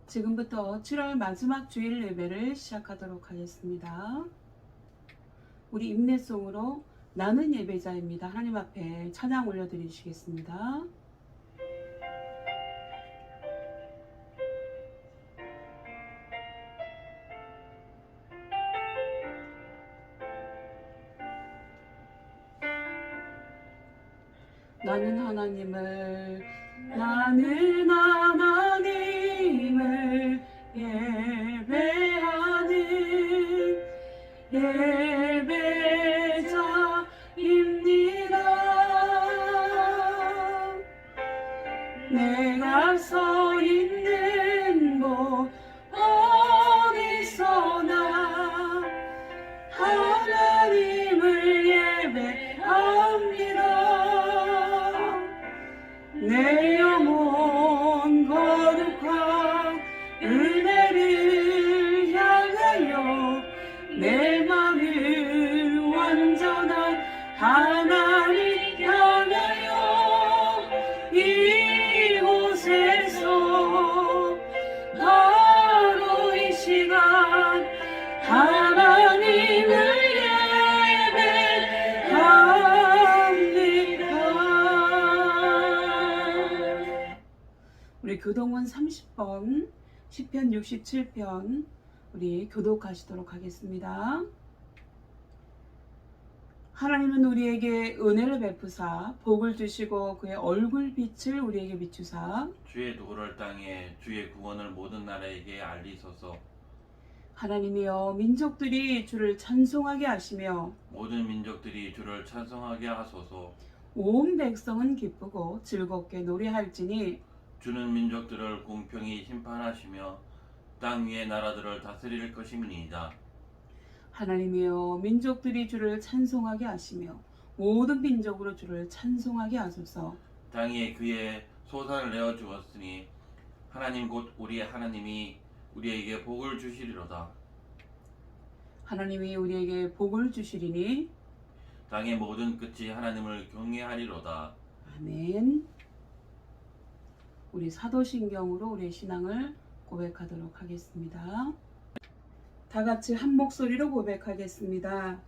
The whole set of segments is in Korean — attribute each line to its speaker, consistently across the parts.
Speaker 1: 지금부터 7월 마지막 주일 예배를 시작하도록 하겠습니다. 우리 임내송으로 나는 예배자입니다. 하나님 앞에 찬양 올려드리시겠습니다. 나는 하나님을 예배하는 예배자입니다. 내가 서 있는 곳 어디서나 하나님을 예배합니다. 내 영혼 거룩한 은혜를 향하여 내 마음을 완전한 하나님 향하여 이곳에서 바로 이 시간 하나님을 우리 교동원 30번, 시편 67편 우리 교독하시도록 하겠습니다. 하나님은 우리에게 은혜를 베푸사 복을 주시고 그의 얼굴빛을 우리에게 비추사
Speaker 2: 주의 도를 땅에 주의 구원을 모든 나라에게 알리소서.
Speaker 1: 하나님이여 민족들이 주를 찬송하게 하시며
Speaker 2: 모든 민족들이 주를 찬송하게 하소서.
Speaker 1: 온 백성은 기쁘고 즐겁게 노래할지니
Speaker 2: 주는 민족들을 공평히 심판하시며 땅 위의 나라들을 다스릴 것임이니이다.
Speaker 1: 하나님이여 민족들이 주를 찬송하게 하시며 모든 민족으로 주를 찬송하게 하소서.
Speaker 2: 땅에 그의 소산을 내어 주었으니 하나님 곧 우리의 하나님이 우리에게 복을 주시리로다.
Speaker 1: 하나님이 우리에게 복을 주시리니
Speaker 2: 땅의 모든 끝이 하나님을 경외하리로다.
Speaker 1: 아멘. 우리 사도신경으로 우리의 신앙을 고백하도록 하겠습니다. 다 같이 한 목소리로 고백하겠습니다.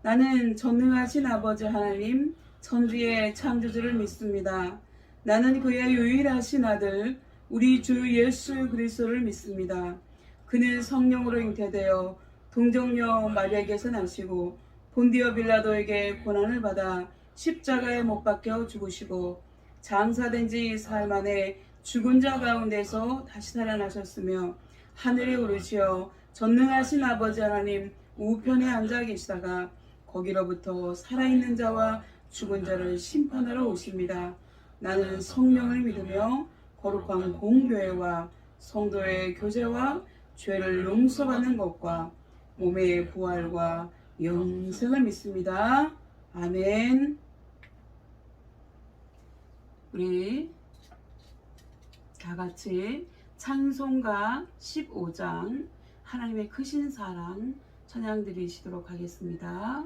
Speaker 1: 나는 전능하신 아버지 하나님 천지의 창조주를 믿습니다. 나는 그의 유일하신 아들 우리 주 예수 그리스도를 믿습니다. 그는 성령으로 잉태되어 동정녀 마리아에게서 나시고 본디오 빌라도에게 고난을 받아 십자가에 못 박혀 죽으시고 장사된 지 사흘 만에 죽은 자 가운데서 다시 살아나셨으며 하늘에 오르시어 전능하신 아버지 하나님 우편에 앉아 계시다가 거기로부터 살아있는 자와 죽은 자를 심판하러 오십니다. 나는 성령을 믿으며 거룩한 공교회와 성도의 교제와 죄를 용서받는 것과 몸의 부활과 영생을 믿습니다. 아멘. 우리 다 같이 찬송가 15장 하나님의 크신 사랑 찬양 드리시도록 하겠습니다.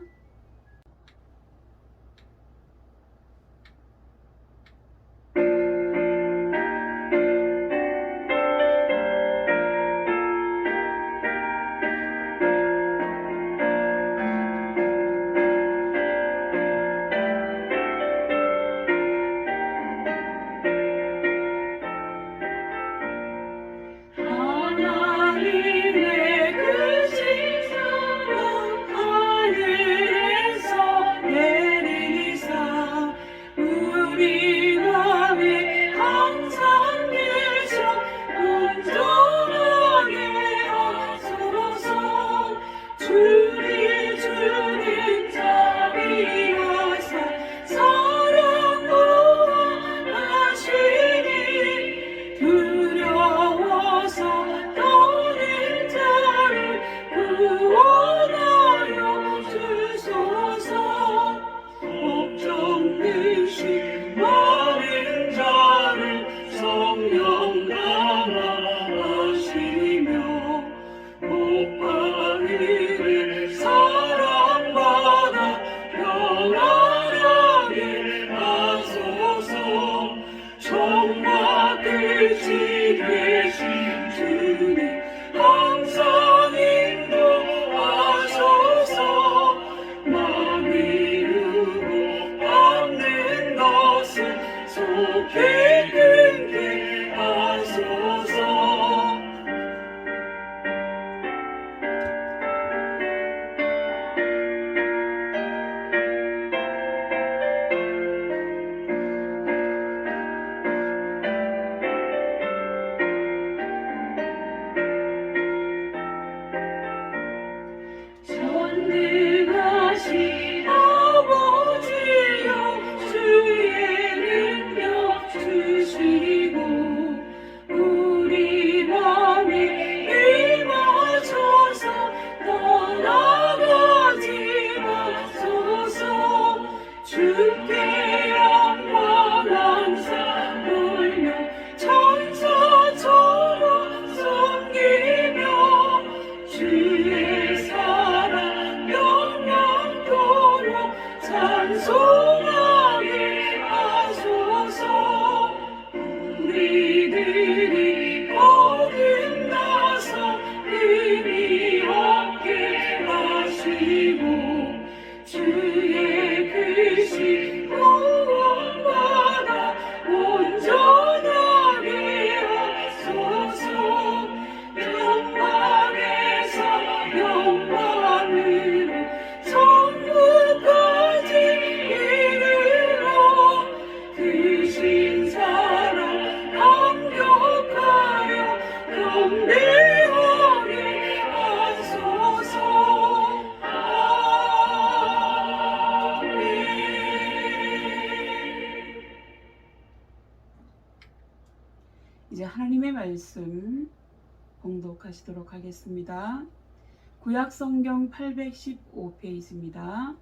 Speaker 1: 하나님의 크신 사랑 하늘 기쁘게 하소서. 전능하신 아버지여 주의 능력 주시고 우리 맘에 임하셔서 떠나가지 마소서. 주께 영광 항상 돌려 천사처럼 섬기며 주의 사랑 영원토록 찬송하게 하소서. 우리들이 거듭나서 의미 없게 하시고 주의 크신 구원받아 온전하게 하소서. 영광에서 영광으로 천국까지 이르러 크신 사랑 감격하여 경배하게 하소서. 아멘. 이제 하나님의 말씀 봉독하시도록 하겠습니다. 구약성경 815페이지입니다.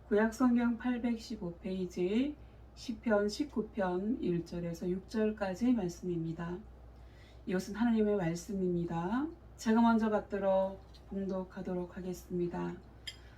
Speaker 1: 구약성경 815페이지 시편 19편 1절에서 6절까지의 말씀입니다. 이것은 하나님의 말씀입니다. 제가 먼저 받들어 봉독하도록 하겠습니다.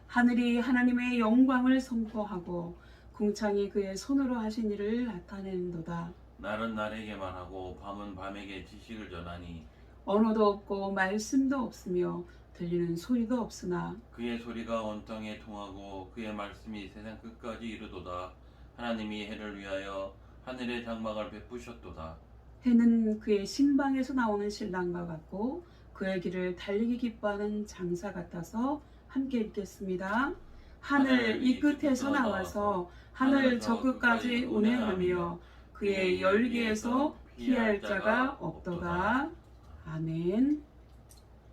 Speaker 1: 하늘이 하나님의 영광을 선포하고 궁창이 그의 손으로 하신 일을 나타내는도다.
Speaker 2: 날은 날에게만 하고 밤은 밤에게 지식을 전하니
Speaker 1: 언어도 없고 말씀도 없으며 들리는 소리도 없으나
Speaker 2: 그의 소리가 온 땅에 통하고 그의 말씀이 세상 끝까지 이르도다. 하나님이 해를 위하여 하늘의 장막을 베푸셨도다.
Speaker 1: 해는 그의 신방에서 나오는 신랑과 같고 그의 길을 달리기 기뻐하는 장사 같아서 함께 읽겠습니다. 하늘 이 끝에서 나와서 하늘 저 끝까지 운행하며 그의 열기에서 피할 자가 없도다. 아멘.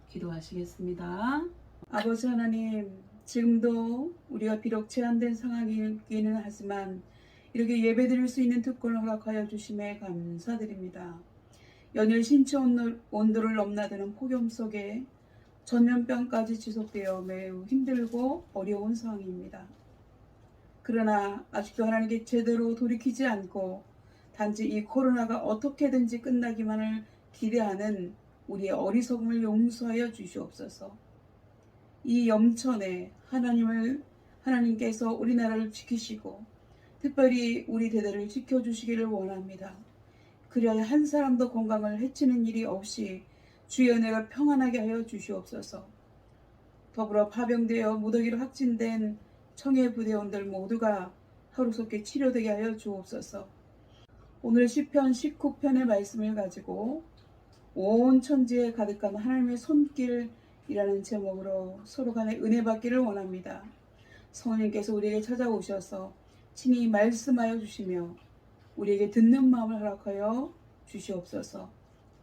Speaker 1: 기도하시겠습니다. 아버지 하나님, 지금도 우리가 비록 제한된 상황이기는 하지만 이렇게 예배드릴 수 있는 특권을 허락하여 주심에 감사드립니다. 연일 신체 온도를 넘나드는 폭염 속에 전염병까지 지속되어 매우 힘들고 어려운 상황입니다. 그러나 아직도 하나님께 제대로 돌이키지 않고 단지 이 코로나가 어떻게든지 끝나기만을 기대하는 우리의 어리석음을 용서하여 주시옵소서. 이 염천에 하나님께서 우리나라를 지키시고 특별히 우리 대대를 지켜주시기를 원합니다. 그리하여 한 사람도 건강을 해치는 일이 없이 주의 은혜가 평안하게 하여 주시옵소서. 더불어 파병되어 무더기로 확진된 청해 부대원들 모두가 하루속히 치료되게 하여 주옵소서. 오늘 시편 19편의 말씀을 가지고 온 천지에 가득한 하나님의 손길이라는 제목으로 서로 간에 은혜 받기를 원합니다. 성령님께서 우리에게 찾아오셔서 친히 말씀하여 주시며 우리에게 듣는 마음을 허락하여 주시옵소서.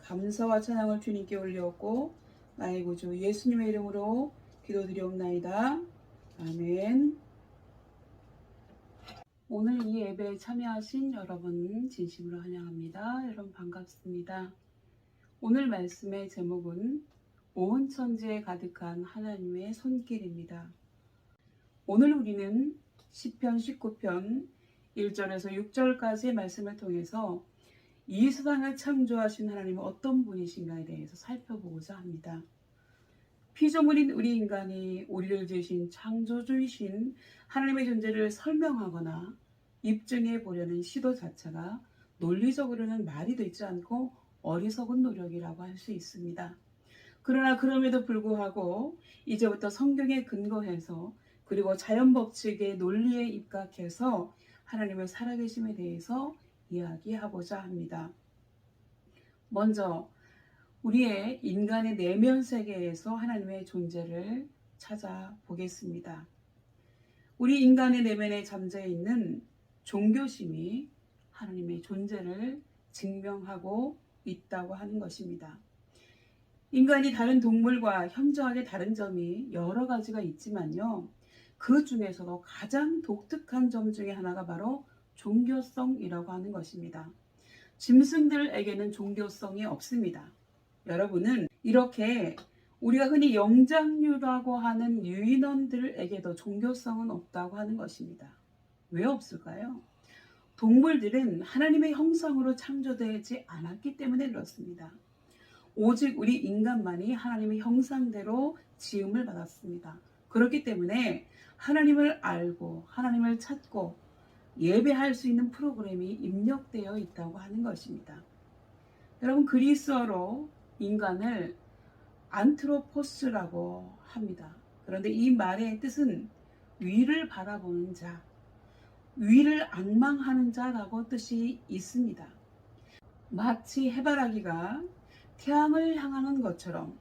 Speaker 1: 감사와 찬양을 주님께 올려옵고 나의 구주 예수님의 이름으로 기도드리옵나이다. 아멘. 오늘 이 예배에 참여하신 여러분 진심으로 환영합니다. 여러분 반갑습니다. 오늘 말씀의 제목은 온 천지에 가득한 하나님의 손길입니다. 오늘 우리는 시편 19편 1절에서 6절까지의 말씀을 통해서 이 세상을 창조하신 하나님은 어떤 분이신가에 대해서 살펴보고자 합니다. 피조물인 우리 인간이 우리를 지으신 창조주이신 하나님의 존재를 설명하거나 입증해 보려는 시도 자체가 논리적으로는 말이 되지 않고 어리석은 노력이라고 할 수 있습니다. 그러나 그럼에도 불구하고 이제부터 성경에 근거해서 그리고 자연 법칙의 논리에 입각해서 하나님의 살아계심에 대해서 이야기하고자 합니다. 먼저 우리의 인간의 내면 세계에서 하나님의 존재를 찾아보겠습니다. 우리 인간의 내면에 잠재 있는 종교심이 하나님의 존재를 증명하고 있다고 하는 것입니다. 인간이 다른 동물과 현저하게 다른 점이 여러 가지가 있지만요. 그 중에서도 가장 독특한 점 중에 하나가 바로 종교성이라고 하는 것입니다. 짐승들에게는 종교성이 없습니다. 여러분은 이렇게 우리가 흔히 영장류라고 하는 유인원들에게도 종교성은 없다고 하는 것입니다. 왜 없을까요? 동물들은 하나님의 형상으로 창조되지 않았기 때문에 그렇습니다. 오직 우리 인간만이 하나님의 형상대로 지음을 받았습니다. 그렇기 때문에 하나님을 알고 하나님을 찾고 예배할 수 있는 프로그램이 입력되어 있다고 하는 것입니다. 여러분, 그리스어로 인간을 안트로포스라고 합니다. 그런데 이 말의 뜻은 위를 바라보는 자, 위를 앙망하는 자라고 뜻이 있습니다. 마치 해바라기가 태양을 향하는 것처럼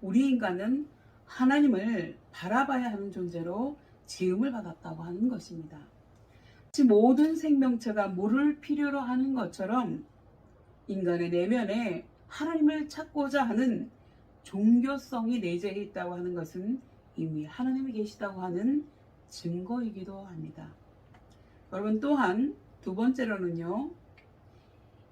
Speaker 1: 우리 인간은 하나님을 바라봐야 하는 존재로 지음을 받았다고 하는 것입니다. 모든 생명체가 물을 필요로 하는 것처럼 인간의 내면에 하나님을 찾고자 하는 종교성이 내재해 있다고 하는 것은 이미 하나님이 계시다고 하는 증거이기도 합니다. 여러분, 또한 두 번째로는요,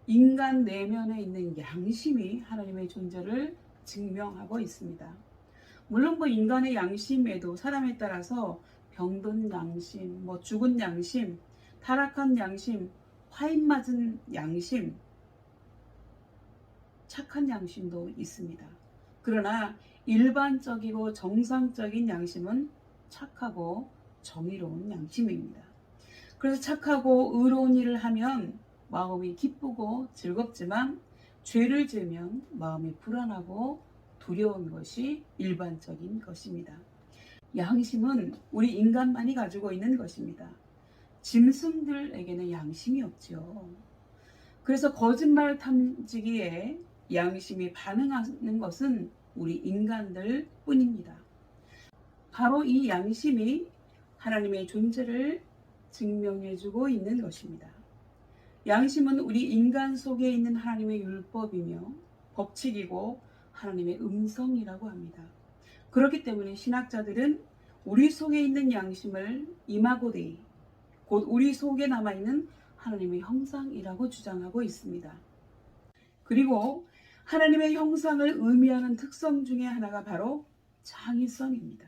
Speaker 1: 인간 내면에 있는 양심이 하나님의 존재를 증명하고 있습니다. 물론 인간의 양심에도 사람에 따라서 병든 양심, 죽은 양심, 타락한 양심, 화인 맞은 양심, 착한 양심도 있습니다. 그러나 일반적이고 정상적인 양심은 착하고 정의로운 양심입니다. 그래서 착하고 의로운 일을 하면 마음이 기쁘고 즐겁지만 죄를 지으면 마음이 불안하고 두려운 것이 일반적인 것입니다. 양심은 우리 인간만이 가지고 있는 것입니다. 짐승들에게는 양심이 없죠. 그래서 거짓말 탐지기에 양심이 반응하는 것은 우리 인간들 뿐입니다. 바로 이 양심이 하나님의 존재를 증명해주고 있는 것입니다. 양심은 우리 인간 속에 있는 하나님의 율법이며 법칙이고 하나님의 음성이라고 합니다. 그렇기 때문에 신학자들은 우리 속에 있는 양심을 이마고데이, 곧 우리 속에 남아있는 하나님의 형상이라고 주장하고 있습니다. 그리고 하나님의 형상을 의미하는 특성 중에 하나가 바로 창의성입니다.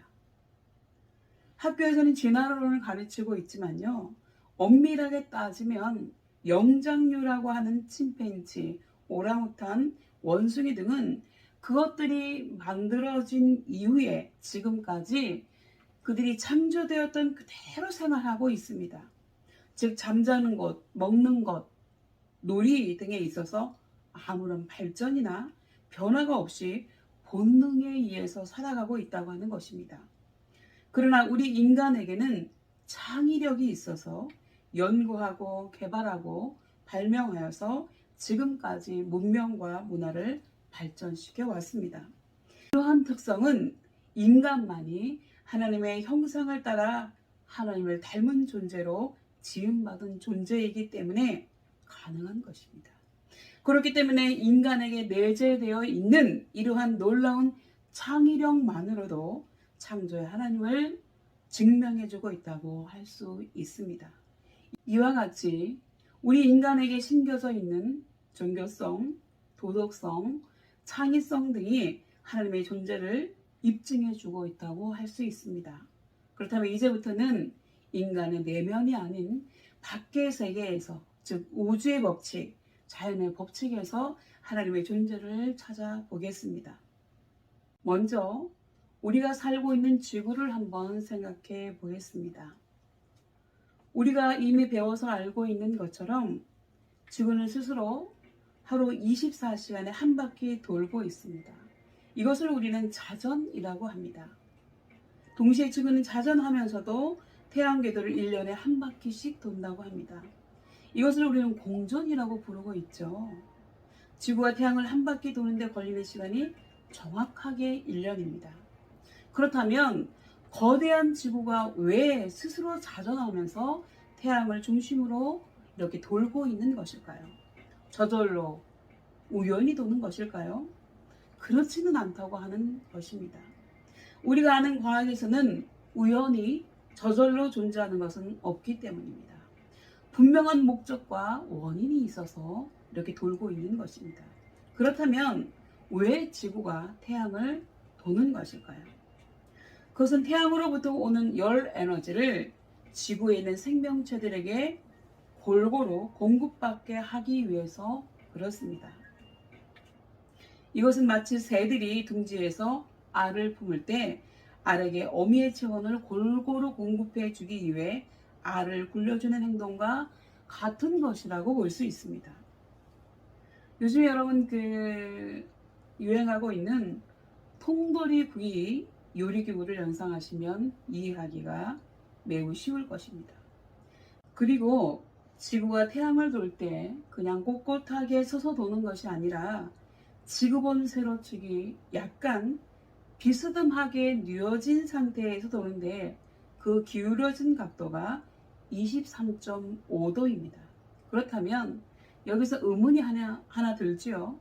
Speaker 1: 학교에서는 진화론을 가르치고 있지만요, 엄밀하게 따지면 영장류라고 하는 침팬지, 오랑우탄, 원숭이 등은 그것들이 만들어진 이후에 지금까지 그들이 창조되었던 그대로 생활하고 있습니다. 즉 잠자는 것, 먹는 것, 놀이 등에 있어서 아무런 발전이나 변화가 없이 본능에 의해서 살아가고 있다고 하는 것입니다. 그러나 우리 인간에게는 창의력이 있어서 연구하고 개발하고 발명하여서 지금까지 문명과 문화를 발전시켜 왔습니다. 이러한 특성은 인간만이 하나님의 형상을 따라 하나님을 닮은 존재로 지음받은 존재이기 때문에 가능한 것입니다. 그렇기 때문에 인간에게 내재되어 있는 이러한 놀라운 창의력만으로도 창조의 하나님을 증명해주고 있다고 할 수 있습니다. 이와 같이 우리 인간에게 심겨져 있는 종교성, 도덕성, 창의성 등이 하나님의 존재를 입증해주고 있다고 할 수 있습니다. 그렇다면 이제부터는 인간의 내면이 아닌 밖의 세계에서, 즉 우주의 법칙, 자연의 법칙에서 하나님의 존재를 찾아보겠습니다. 먼저 우리가 살고 있는 지구를 한번 생각해 보겠습니다. 우리가 이미 배워서 알고 있는 것처럼 지구는 스스로 하루 24시간에 한 바퀴 돌고 있습니다. 이것을 우리는 자전이라고 합니다. 동시에 지구는 자전하면서도 태양 궤도를 1년에 한 바퀴씩 돈다고 합니다. 이것을 우리는 공전이라고 부르고 있죠. 지구와 태양을 한 바퀴 도는데 걸리는 시간이 정확하게 1년입니다. 그렇다면 거대한 지구가 왜 스스로 자전하면서 태양을 중심으로 이렇게 돌고 있는 것일까요? 저절로 우연히 도는 것일까요? 그렇지는 않다고 하는 것입니다. 우리가 아는 과학에서는 우연히 저절로 존재하는 것은 없기 때문입니다. 분명한 목적과 원인이 있어서 이렇게 돌고 있는 것입니다. 그렇다면 왜 지구가 태양을 도는 것일까요? 그것은 태양으로부터 오는 열 에너지를 지구에 있는 생명체들에게 골고루 공급받게 하기 위해서 그렇습니다. 이것은 마치 새들이 둥지에서 알을 품을 때 알에게 어미의 체온을 골고루 공급해 주기 위해 알을 굴려주는 행동과 같은 것이라고 볼 수 있습니다. 요즘 여러분 유행하고 있는 통돌이 구이 요리기구를 연상하시면 이해하기가 매우 쉬울 것입니다. 그리고 지구가 태양을 돌 때 그냥 꼿꼿하게 서서 도는 것이 아니라 지구본 세로축이 약간 비스듬하게 뉘어진 상태에서 도는데 그 기울어진 각도가 23.5도입니다. 그렇다면 여기서 의문이 하나 들지요.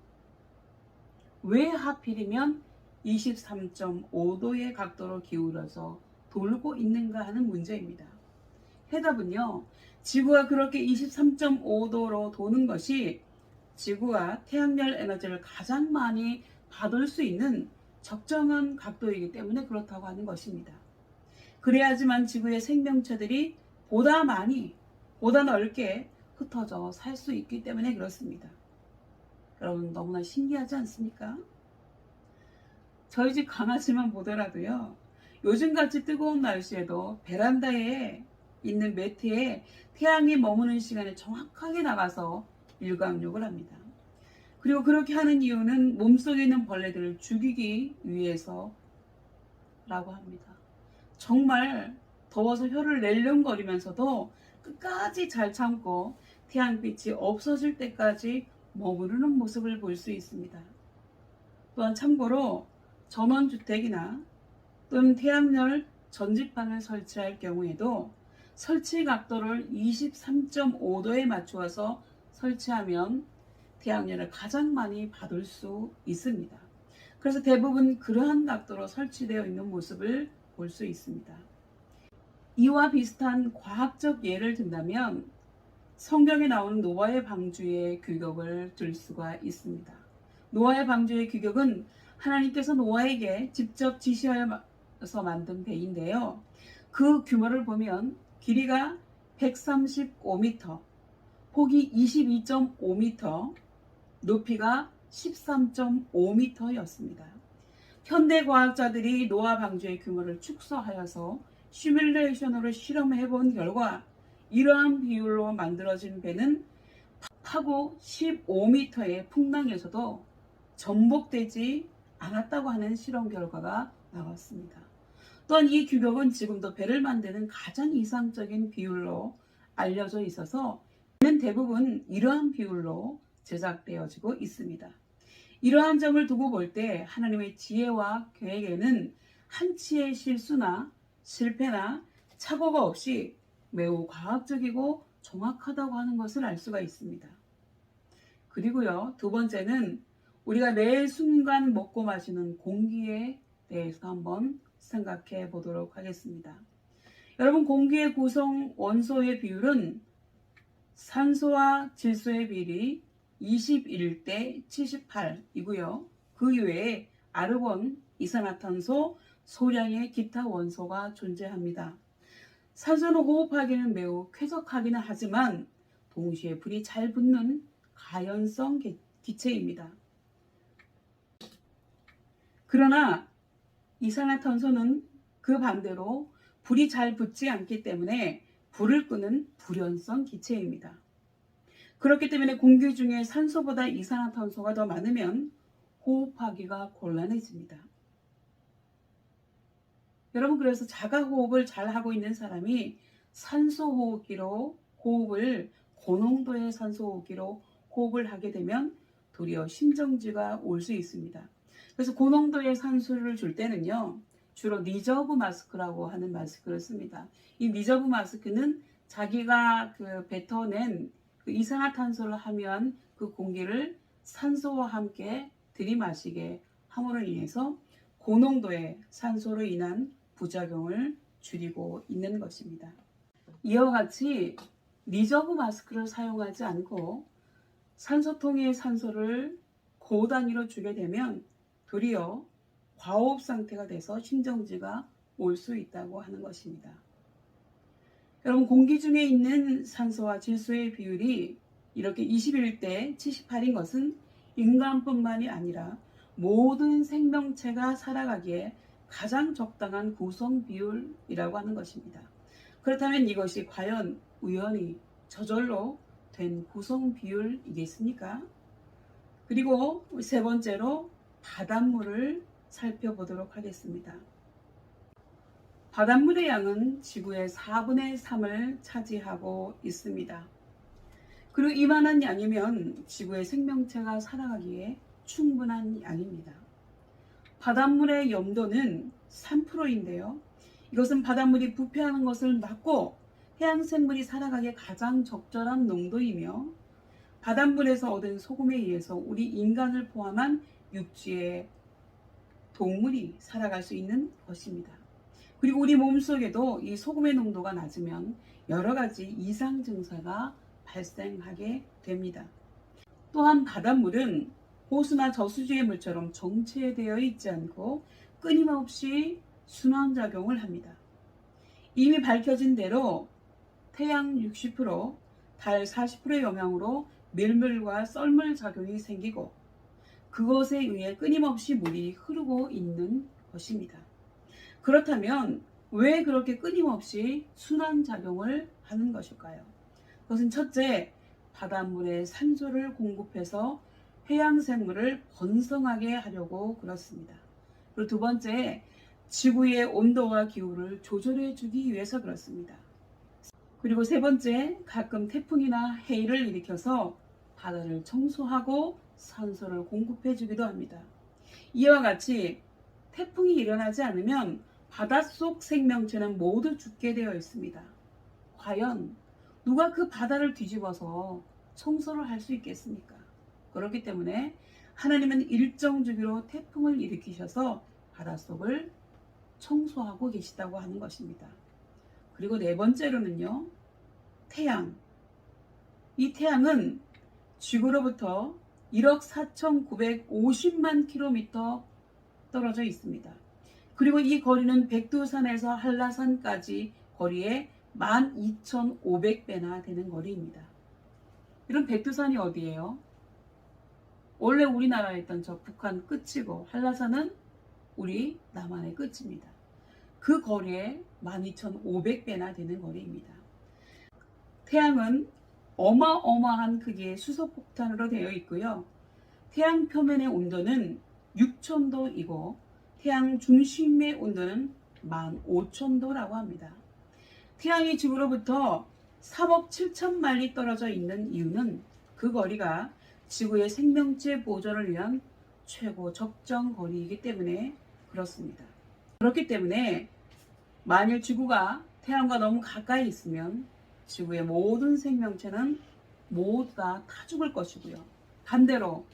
Speaker 1: 왜 하필이면 23.5도의 각도로 기울어서 돌고 있는가 하는 문제입니다. 해답은요, 지구가 그렇게 23.5도로 도는 것이 지구가 태양열 에너지를 가장 많이 받을 수 있는 적정한 각도이기 때문에 그렇다고 하는 것입니다. 그래야지만 지구의 생명체들이 보다 많이, 보다 넓게 흩어져 살 수 있기 때문에 그렇습니다. 여러분 너무나 신기하지 않습니까? 저희 집 강아지만 보더라도요, 요즘같이 뜨거운 날씨에도 베란다에 있는 매트에 태양이 머무는 시간에 정확하게 나가서 일광욕을 합니다. 그리고 그렇게 하는 이유는 몸속에 있는 벌레들을 죽이기 위해서라고 합니다. 정말 더워서 혀를 낼름거리면서도 끝까지 잘 참고 태양빛이 없어질 때까지 머무르는 모습을 볼 수 있습니다. 또한 참고로 전원주택이나 또는 태양열 전지판을 설치할 경우에도 설치 각도를 23.5도에 맞추어서 설치하면 태양열을 가장 많이 받을 수 있습니다. 그래서 대부분 그러한 각도로 설치되어 있는 모습을 볼 수 있습니다. 이와 비슷한 과학적 예를 든다면 성경에 나오는 노아의 방주의 규격을 들 수가 있습니다. 노아의 방주의 규격은 하나님께서 노아에게 직접 지시하여서 만든 배인데요. 그 규모를 보면 길이가 135m, 폭이 22.5m, 높이가 13.5m였습니다. 현대 과학자들이 노아 방주의 규모를 축소하여서 시뮬레이션으로 실험해 본 결과 이러한 비율로 만들어진 배는 파고 15m의 풍랑에서도 전복되지 않았다고 하는 실험 결과가 나왔습니다. 또한 이 규격은 지금도 배를 만드는 가장 이상적인 비율로 알려져 있어서 배는 대부분 이러한 비율로 제작되어지고 있습니다. 이러한 점을 두고 볼 때 하나님의 지혜와 계획에는 한치의 실수나 실패나 착오가 없이 매우 과학적이고 정확하다고 하는 것을 알 수가 있습니다. 그리고요, 두 번째는 우리가 매 순간 먹고 마시는 공기에 대해서 한번 생각해 보도록 하겠습니다. 여러분, 공기의 구성 원소의 비율은 산소와 질소의 비율이 21대 78이고요. 그 이외에 아르곤, 이산화탄소, 소량의 기타 원소가 존재합니다. 산소는 호흡하기는 매우 쾌적하기는 하지만 동시에 불이 잘 붙는 가연성 기체입니다. 그러나 이산화탄소는 그 반대로 불이 잘 붙지 않기 때문에 불을 끄는 불연성 기체입니다. 그렇기 때문에 공기 중에 산소보다 이산화탄소가 더 많으면 호흡하기가 곤란해집니다. 여러분, 그래서 자가 호흡을 잘 하고 있는 사람이 산소 호흡기로 호흡을 고농도의 산소호흡기로 호흡을 하게 되면 도리어 심정지가 올 수 있습니다. 그래서 고농도의 산소를 줄 때는요, 주로 리저브 마스크라고 하는 마스크를 씁니다. 이 리저브 마스크는 자기가 뱉어낸 이산화탄소를 함유한 그 공기를 산소와 함께 들이마시게 함으로 인해서 고농도의 산소로 인한 부작용을 줄이고 있는 것입니다. 이와 같이 리저브 마스크를 사용하지 않고 산소통의 산소를 고단위로 주게 되면 도리어 과호흡 상태가 돼서 심정지가 올 수 있다고 하는 것입니다. 여러분, 공기 중에 있는 산소와 질소의 비율이 이렇게 21대 78인 것은 인간뿐만이 아니라 모든 생명체가 살아가기에 가장 적당한 구성 비율이라고 하는 것입니다. 그렇다면 이것이 과연 우연히 저절로 된 구성 비율이겠습니까? 그리고 세 번째로 바닷물을 살펴보도록 하겠습니다. 바닷물의 양은 지구의 4분의 3을 차지하고 있습니다. 그리고 이만한 양이면 지구의 생명체가 살아가기에 충분한 양입니다. 바닷물의 염도는 3%인데요. 이것은 바닷물이 부패하는 것을 막고 해양생물이 살아가기에 가장 적절한 농도이며 바닷물에서 얻은 소금에 의해서 우리 인간을 포함한 육지의 동물이 살아갈 수 있는 것입니다. 그리고 우리 몸속에도 이 소금의 농도가 낮으면 여러 가지 이상 증세가 발생하게 됩니다. 또한 바닷물은 호수나 저수지의 물처럼 정체되어 있지 않고 끊임없이 순환작용을 합니다. 이미 밝혀진 대로 태양 60%, 달 40%의 영향으로 밀물과 썰물 작용이 생기고 그것에 의해 끊임없이 물이 흐르고 있는 것입니다. 그렇다면 왜 그렇게 끊임없이 순환작용을 하는 것일까요? 그것은 첫째, 바닷물에 산소를 공급해서 해양생물을 번성하게 하려고 그렇습니다. 그리고 두 번째, 지구의 온도와 기후를 조절해 주기 위해서 그렇습니다. 그리고 세 번째, 가끔 태풍이나 해일을 일으켜서 바다를 청소하고 산소를 공급해 주기도 합니다. 이와 같이 태풍이 일어나지 않으면 바닷속 생명체는 모두 죽게 되어 있습니다. 과연 누가 그 바다를 뒤집어서 청소를 할 수 있겠습니까? 그렇기 때문에 하나님은 일정 주기로 태풍을 일으키셔서 바닷속을 청소하고 계시다고 하는 것입니다. 그리고 네 번째로는요, 태양. 이 태양은 지구로부터 1억 4,950만 킬로미터 떨어져 있습니다. 그리고 이 거리는 백두산에서 한라산까지 거리의 12,500배나 되는 거리입니다. 이런 백두산이 어디예요? 원래 우리나라에 있던 저 북한 끝이고 한라산은 우리 남한의 끝입니다. 그 거리에 12,500배나 되는 거리입니다. 태양은 어마어마한 크기의 수소폭탄으로 되어 있고요. 태양 표면의 온도는 6,000도이고 태양 중심의 온도는 15,000도라고 합니다. 태양이 지구로부터 3억 7천마일이 떨어져 있는 이유는 그 거리가 지구의 생명체 보존을 위한 최고 적정 거리이기 때문에 그렇습니다. 그렇기 때문에 만일 지구가 태양과 너무 가까이 있으면 지구의 모든 생명체는 모두 다 죽을 것이고요. 반대로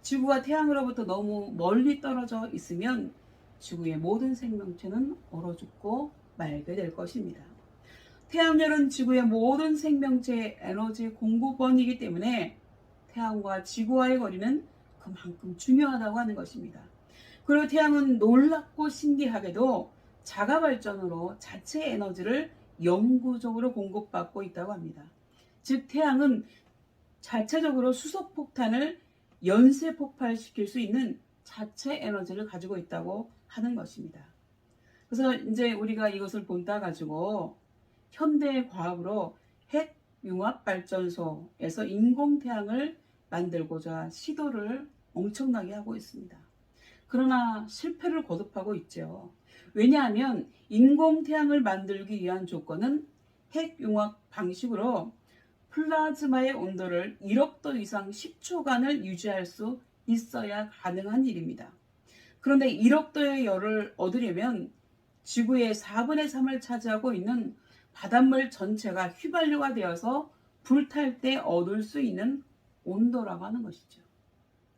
Speaker 1: 지구가 태양으로부터 너무 멀리 떨어져 있으면 지구의 모든 생명체는 얼어 죽고 말게 될 것입니다. 태양열은 지구의 모든 생명체의 에너지 공급원이기 때문에 태양과 지구와의 거리는 그만큼 중요하다고 하는 것입니다. 그리고 태양은 놀랍고 신기하게도 자가 발전으로 자체 에너지를 영구적으로 공급받고 있다고 합니다. 즉 태양은 자체적으로 수소폭탄을 연쇄 폭발시킬 수 있는 자체 에너지를 가지고 있다고 하는 것입니다. 그래서 이제 우리가 이것을 본따 가지고 현대 과학으로 핵융합발전소에서 인공태양을 만들고자 시도를 엄청나게 하고 있습니다. 그러나 실패를 거듭하고 있죠. 왜냐하면 인공태양을 만들기 위한 조건은 핵융합 방식으로 플라즈마의 온도를 1억 도 이상 10초간을 유지할 수 있어야 가능한 일입니다. 그런데 1억 도의 열을 얻으려면 지구의 4분의 3을 차지하고 있는 바닷물 전체가 휘발유가 되어서 불탈 때 얻을 수 있는 온도라고 하는 것이죠.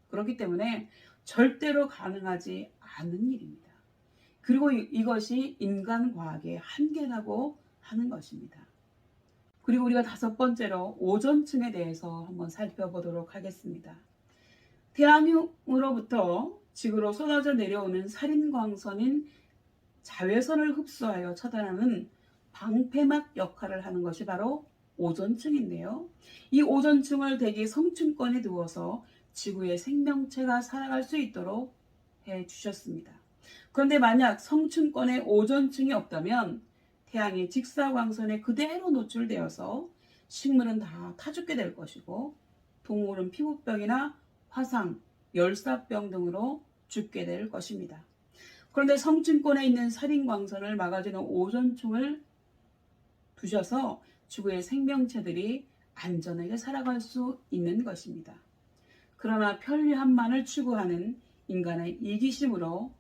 Speaker 1: 그렇기 때문에 절대로 가능하지 않은 일입니다. 그리고 이것이 인간 과학의 한계라고 하는 것입니다. 그리고 우리가 5번째로 오존층에 대해서 한번 살펴보도록 하겠습니다. 태양으로부터 지구로 쏟아져 내려오는 살인광선인 자외선을 흡수하여 차단하는 방패막 역할을 하는 것이 바로 오존층인데요. 이 오존층을 대기 성층권에 두어서 지구의 생명체가 살아갈 수 있도록 해주셨습니다. 그런데 만약 성층권에 오존층이 없다면 태양의 직사광선에 그대로 노출되어서 식물은 다 타죽게 될 것이고 동물은 피부병이나 화상, 열사병 등으로 죽게 될 것입니다. 그런데 성층권에 있는 살인광선을 막아주는 오존층을 두셔서 지구의 생명체들이 안전하게 살아갈 수 있는 것입니다. 그러나 편리함만을 추구하는 인간의 이기심으로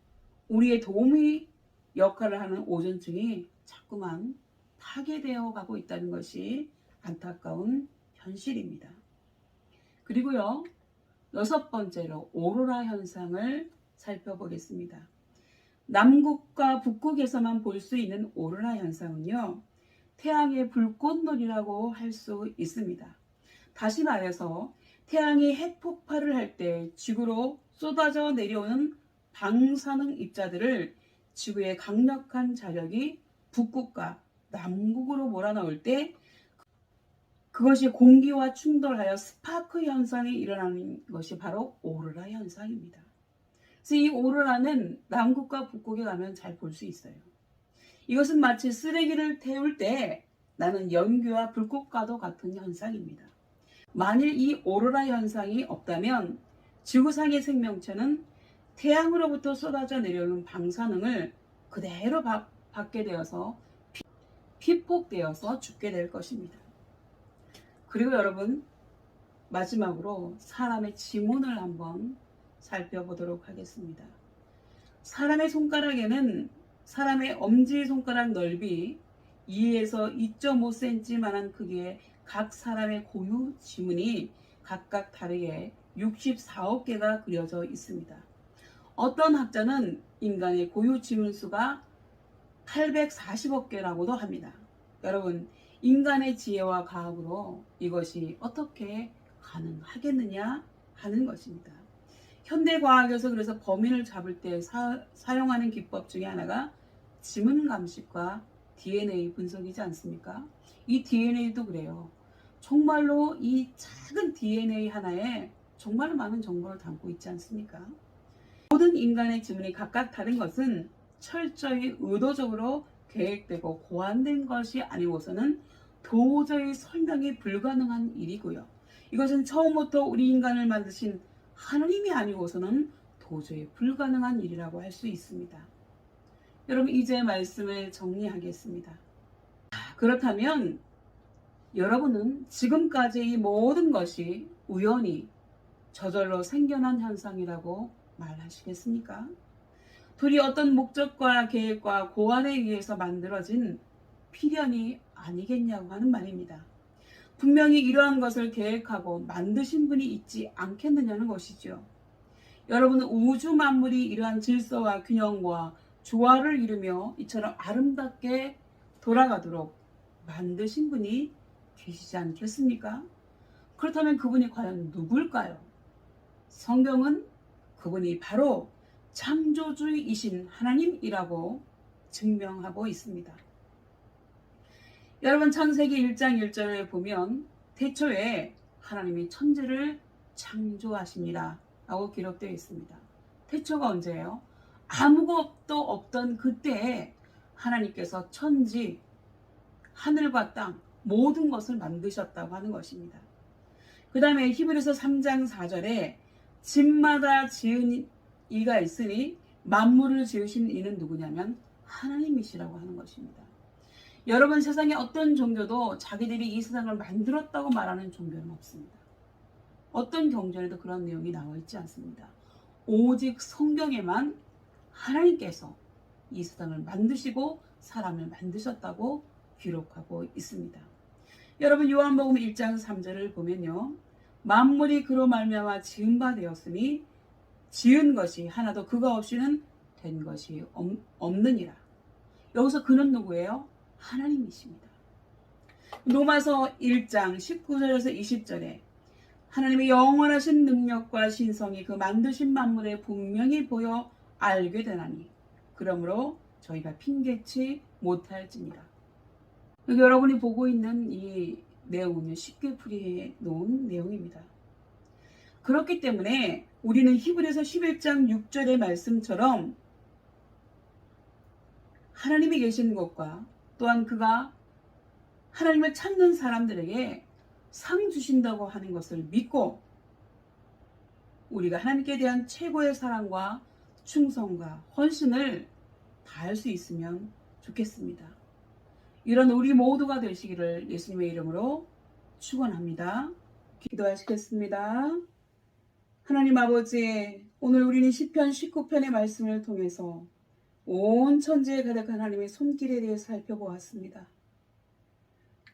Speaker 1: 우리의 도움의 역할을 하는 오존층이 자꾸만 파괴되어 가고 있다는 것이 안타까운 현실입니다. 그리고요, 6번째로 오로라 현상을 살펴보겠습니다. 남극과 북극에서만 볼 수 있는 오로라 현상은요, 태양의 불꽃놀이라고 할 수 있습니다. 다시 말해서 태양이 핵폭발을 할 때 지구로 쏟아져 내려오는 방사능 입자들을 지구의 강력한 자력이 북극과 남극으로 몰아넣을 때 그것이 공기와 충돌하여 스파크 현상이 일어나는 것이 바로 오로라 현상입니다. 그래서 이 오로라는 남극과 북극에 가면 잘 볼 수 있어요. 이것은 마치 쓰레기를 태울 때 나는 연기와 불꽃과도 같은 현상입니다. 만일 이 오로라 현상이 없다면 지구상의 생명체는 태양으로부터 쏟아져 내려오는 방사능을 그대로 받게 되어서 피폭되어서 죽게 될 것입니다. 그리고 여러분, 마지막으로 사람의 지문을 한번 살펴보도록 하겠습니다. 사람의 손가락에는 사람의 엄지손가락 넓이 2에서 2.5cm만한 크기의 각 사람의 고유 지문이 각각 다르게 64억 개가 그려져 있습니다. 어떤 학자는 인간의 고유 지문 수가 840억 개라고도 합니다. 여러분, 인간의 지혜와 과학으로 이것이 어떻게 가능하겠느냐 하는 것입니다. 현대과학에서 그래서 범인을 잡을 때 사용하는 기법 중에 하나가 지문 감식과 DNA 분석이지 않습니까? 이 DNA도 그래요. 정말로 이 작은 DNA 하나에 정말 많은 정보를 담고 있지 않습니까? 모든 인간의 지문이 각각 다른 것은 철저히 의도적으로 계획되고 고안된 것이 아니고서는 도저히 설명이 불가능한 일이고요. 이것은 처음부터 우리 인간을 만드신 하느님이 아니고서는 도저히 불가능한 일이라고 할 수 있습니다. 여러분, 이제 말씀을 정리하겠습니다. 그렇다면 여러분은 지금까지 이 모든 것이 우연히 저절로 생겨난 현상이라고 말하시겠습니까? 둘이 어떤 목적과 계획과 고안에 의해서 만들어진 필연이 아니겠냐고 하는 말입니다. 분명히 이러한 것을 계획하고 만드신 분이 있지 않겠느냐는 것이죠. 여러분은 우주 만물이 이러한 질서와 균형과 조화를 이루며 이처럼 아름답게 돌아가도록 만드신 분이 계시지 않겠습니까? 그렇다면 그분이 과연 누굴까요? 성경은 그분이 바로 창조주이신 하나님이라고 증명하고 있습니다. 여러분, 창세기 1장 1절에 보면 태초에 하나님이 천지를 창조하십니다 라고 기록되어 있습니다. 태초가 언제예요? 아무것도 없던 그때에 하나님께서 천지, 하늘과 땅 모든 것을 만드셨다고 하는 것입니다. 그 다음에 히브리서 3장 4절에 집마다 지은 이가 있으니 만물을 지으신 이는 누구냐면 하나님이시라고 하는 것입니다. 여러분, 세상에 어떤 종교도 자기들이 이 세상을 만들었다고 말하는 종교는 없습니다. 어떤 경전에도 그런 내용이 나와 있지 않습니다. 오직 성경에만 하나님께서 이 세상을 만드시고 사람을 만드셨다고 기록하고 있습니다. 여러분, 요한복음 1장 3절을 보면요, 만물이 그로 말미암아 지은 바 되었으니 지은 것이 하나도 그가 없이는 된 것이 없느니라. 여기서 그는 누구예요? 하나님이십니다. 로마서 1장 19절에서 20절에 하나님의 영원하신 능력과 신성이 그 만드신 만물에 분명히 보여 알게 되나니 그러므로 저희가 핑계치 못할지니라. 여기 여러분이 보고 있는 이 내용은 쉽게 풀이해 놓은 내용입니다. 그렇기 때문에 우리는 히브리서 11장 6절의 말씀처럼 하나님이 계신 것과 또한 그가 하나님을 찾는 사람들에게 상 주신다고 하는 것을 믿고 우리가 하나님께 대한 최고의 사랑과 충성과 헌신을 다할 수 있으면 좋겠습니다. 이런 우리 모두가 되시기를 예수님의 이름으로 축원합니다. 기도하시겠습니다. 하나님 아버지, 오늘 우리는 시편 19편의 말씀을 통해서 온 천지에 가득한 하나님의 손길에 대해 살펴보았습니다.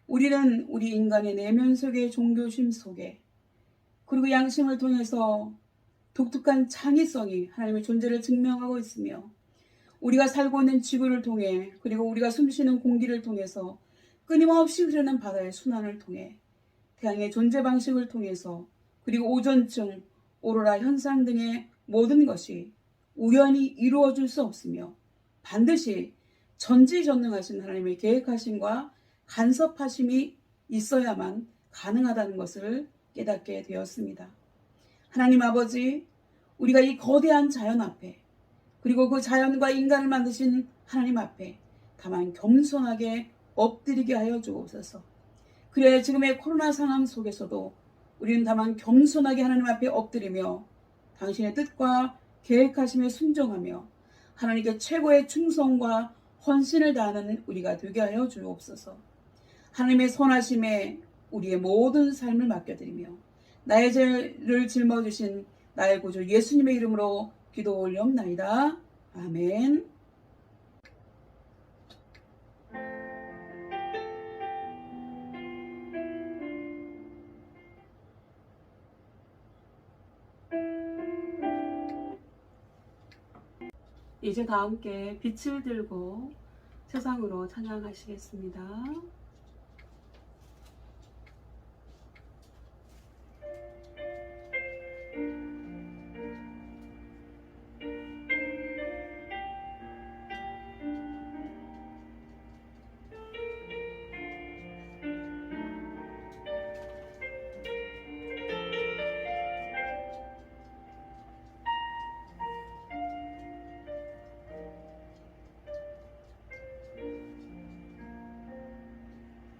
Speaker 1: 우리는 우리 인간의 내면 속의 종교심 속에 그리고 양심을 통해서 독특한 창의성이 하나님의 존재를 증명하고 있으며 우리가 살고 있는 지구를 통해 그리고 우리가 숨쉬는 공기를 통해서 끊임없이 흐르는 바다의 순환을 통해 태양의 존재 방식을 통해서 그리고 오존층, 오로라 현상 등의 모든 것이 우연히 이루어질 수 없으며 반드시 전지전능하신 하나님의 계획하심과 간섭하심이 있어야만 가능하다는 것을 깨닫게 되었습니다. 하나님 아버지, 우리가 이 거대한 자연 앞에 그리고 그 자연과 인간을 만드신 하나님 앞에 다만 겸손하게 엎드리게 하여 주옵소서. 그래 지금의 코로나 상황 속에서도 우리는 다만 겸손하게 하나님 앞에 엎드리며 당신의 뜻과 계획하심에 순종하며 하나님께 최고의 충성과 헌신을 다하는 우리가 되게 하여 주옵소서. 하나님의 선하심에 우리의 모든 삶을 맡겨드리며 나의 죄를 짊어지신 나의 구주 예수님의 이름으로 기도 올려옵나이다. 아멘. 이제 다 함께 빛을 들고 세상으로 찬양하시겠습니다.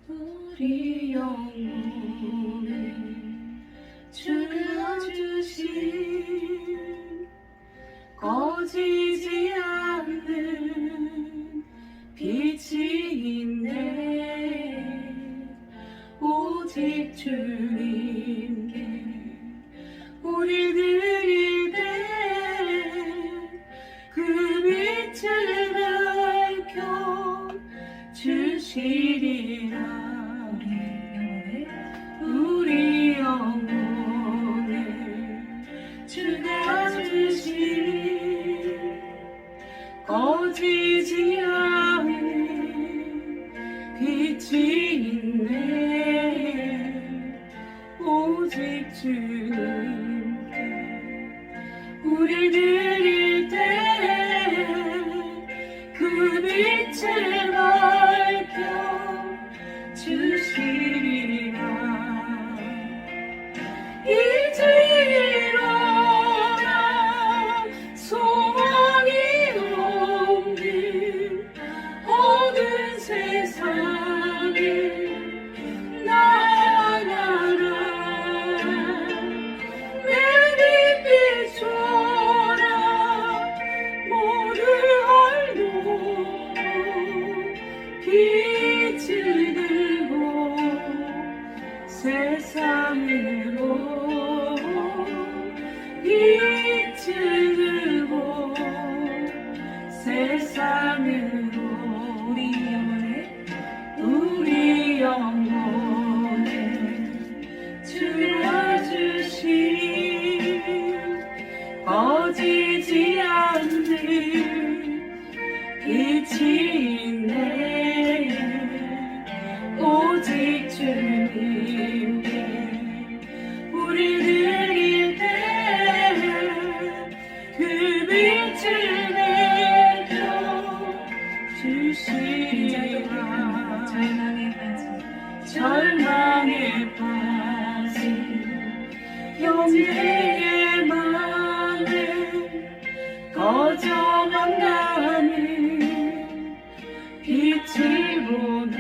Speaker 1: 우리 영혼에 주가 주신 꺼지지 않는 빛이 있네. 오직 주님께 우리 드릴 때 그 빛을 밝혀 주시리라. 우리 영혼에 주가 주신 꺼지지 않는 빛이 있네. 오직 주님께 우리 드릴 때 그 빛을 밝혀 세상으로 빛을 들고 세상으로 우리 영혼에 주여 주신 꺼지지 않는 빛이 있네. 오직 주님께 우리 드릴 때 그 빛을 내려 주시리라. 절망에 빠진 형제의 마음에 거저만 가는 빛을 보내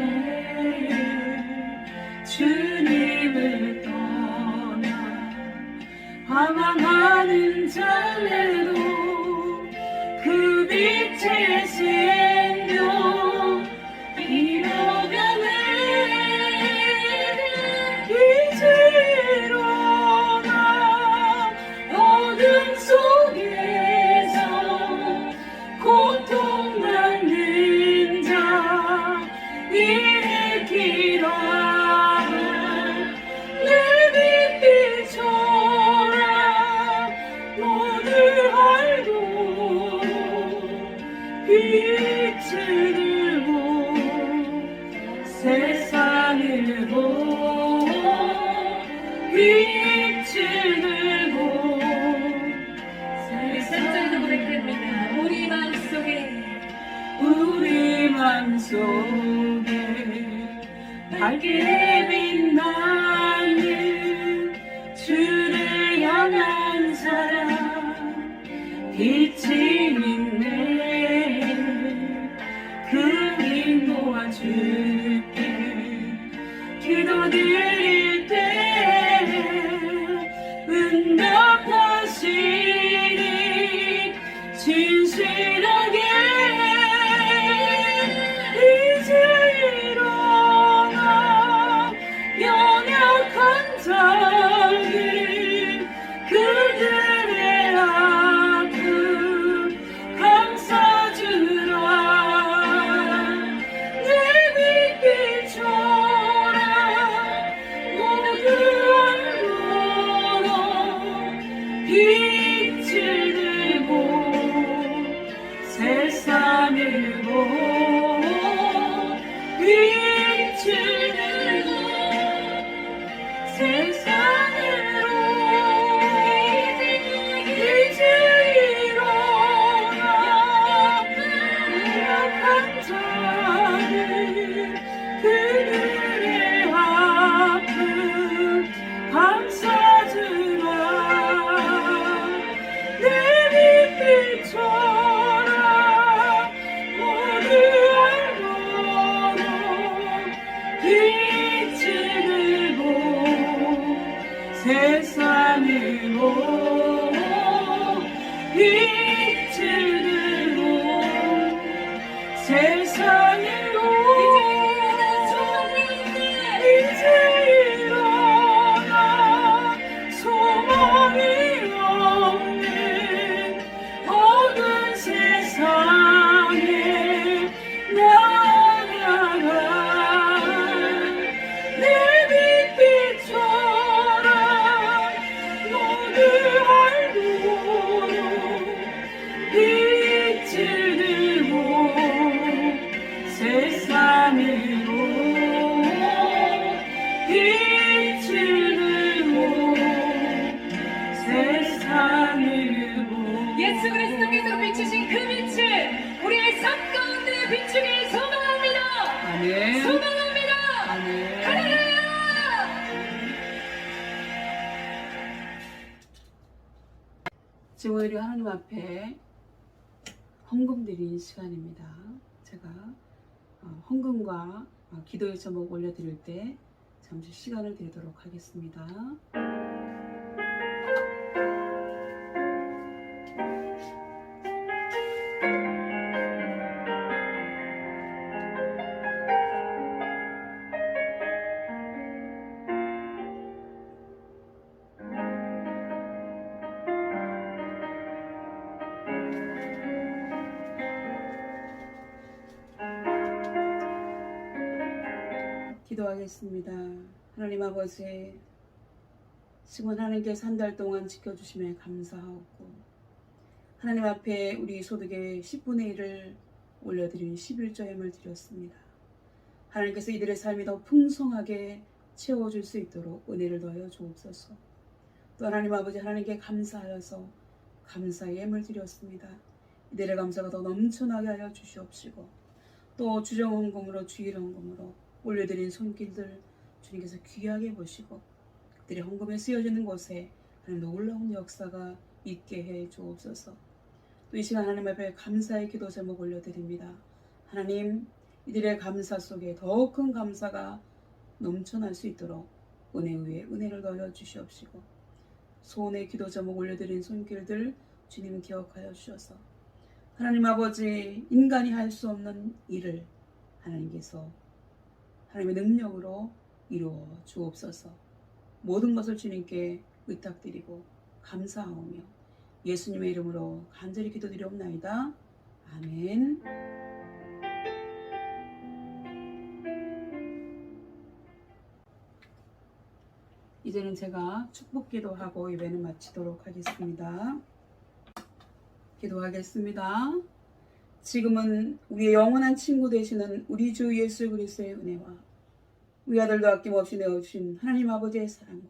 Speaker 1: 주님을 떠나 방황하는 자에도 그 빛의 생명 이뤄가네. 이제 일어나 어둠 속에서 고통받는 자 일으키라. 내 빛 비춰라. 모두 알도록 빛을 들고 세상을 보고 빛을 들고
Speaker 3: 산자에서 고백됩니다.
Speaker 1: 우리 맘속에 밝게 빛나는 주를 향한 사랑 빛이 있네. 그 인도와 주께 기도드릴 때 응답하시니 진실하게. 이제 일어나 연약한 자들 그들의 아픔 감싸주라. 내 빛 비춰라. 모두 알도록 빛을 들고 세상을 보고 빛을 들고 세상으로 이제 일어나 약한 자들 그들의 아픔 감싸주라. 내 빛 비춰라. 모두 알도록 빛을 들고 세상으로 빛을 들고 세상으로 이제 일어나 소망이 없는 어두운 세상에 나아가. 내 빛 비춰라. 모두 알도록 빛을 들고 세상으로 빛을 들고 세상으로.
Speaker 3: 예수 그리스도께서 비추신 그 빛을 우리의 삶 가운데 비추길 소망합니다.
Speaker 1: 아멘.
Speaker 3: 소망합니다.
Speaker 1: 아멘.
Speaker 3: 할렐루야.
Speaker 1: 지금 우리 하나님 앞에 헌금 드리는 시간입니다. 제가 헌금과 기도의 제목 올려드릴 때 잠시 시간을 드리도록 하겠습니다. 기도하겠습니다. 하나님 아버지, 지금 하나님께서 한 달 동안 지켜주심에 감사하고 하나님 앞에 우리 소득의 10분의 1을 올려드린 11조임을 드렸습니다. 하나님께서 이들의 삶이 더 풍성하게 채워줄 수 있도록 은혜를 더하여 주옵소서. 또 하나님 아버지, 하나님께 감사하여서 감사의 예물 드렸습니다. 이들의 감사가 더 넘쳐나게 하여 주시옵시고 또 주정헌금으로 주일헌금으로 올려드린 손길들 주님께서 귀하게 보시고 그들의 헌금에 쓰여지는 곳에 하나님 놀라운 역사가 있게 해 주옵소서. 또 이 시간 하나님 앞에 감사의 기도 제목 올려드립니다. 하나님, 이들의 감사 속에 더 큰 감사가 넘쳐날 수 있도록 은혜 위에 은혜를 더하여 주시옵시고 소원의 기도 제목 올려드린 손길들 주님 기억하여 주셔서 하나님 아버지, 인간이 할 수 없는 일을 하나님께서 하나님의 능력으로 이루어 주옵소서. 모든 것을 주님께 의탁드리고 감사하오며 예수님의 이름으로 간절히 기도드리옵나이다. 아멘. 이제는 제가 축복 기도하고 예배는 마치도록 하겠습니다. 기도하겠습니다. 지금은 우리의 영원한 친구 되시는 우리 주 예수 그리스도의 은혜와 우리 아들도 아낌없이 내어주신 하나님 아버지의 사랑과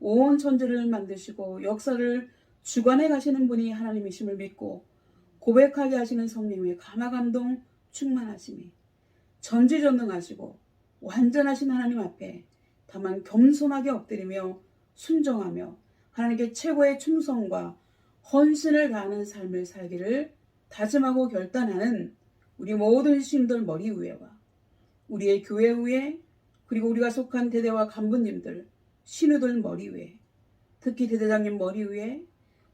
Speaker 1: 온 천지를 만드시고 역사를 주관해 가시는 분이 하나님이심을 믿고 고백하게 하시는 성령의 감화감동 충만하심이 전지전능하시고 완전하신 하나님 앞에 다만 겸손하게 엎드리며 순종하며 하나님께 최고의 충성과 헌신을 다하는 삶을 살기를 다짐하고 결단하는 우리 모든 신들 머리 위에와 우리의 교회 위에 그리고 우리가 속한 대대와 간부님들 신우들 머리 위에 특히 대대장님 머리 위에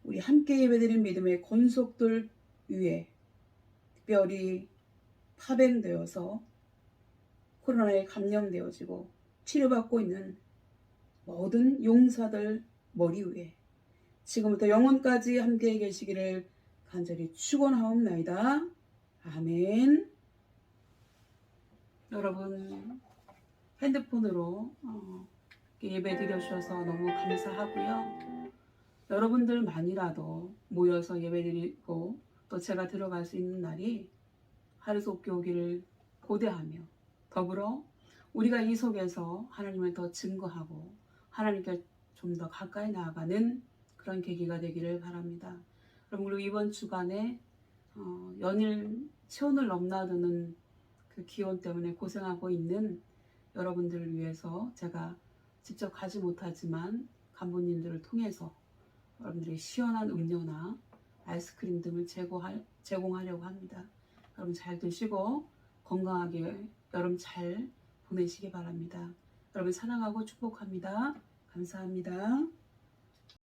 Speaker 1: 우리 함께 예배드린 믿음의 권속들 위에 특별히 파병되어서 코로나에 감염되어지고 치료받고 있는 모든 용사들 머리 위에 지금부터 영원까지 함께 계시기를 간절히 축원하옵나이다. 아멘. 여러분 핸드폰으로 예배 드려주셔서 너무 감사하고요. 여러분들만이라도 모여서 예배 드리고 또 제가 들어갈 수 있는 날이 하루속히 오기를 고대하며 더불어 우리가 이 속에서 하나님을 더 증거하고 하나님께 좀 더 가까이 나아가는 그런 계기가 되기를 바랍니다. 그럼 그리고 이번 주간에 연일 체온을 넘나드는 그 기온 때문에 고생하고 있는 여러분들을 위해서 제가 직접 가지 못하지만 간부님들을 통해서 여러분들이 시원한 음료나 아이스크림 등을 제공하려고 합니다. 여러분 잘 드시고 건강하게 여름 잘 보내시기 바랍니다. 여러분 사랑하고 축복합니다. 감사합니다.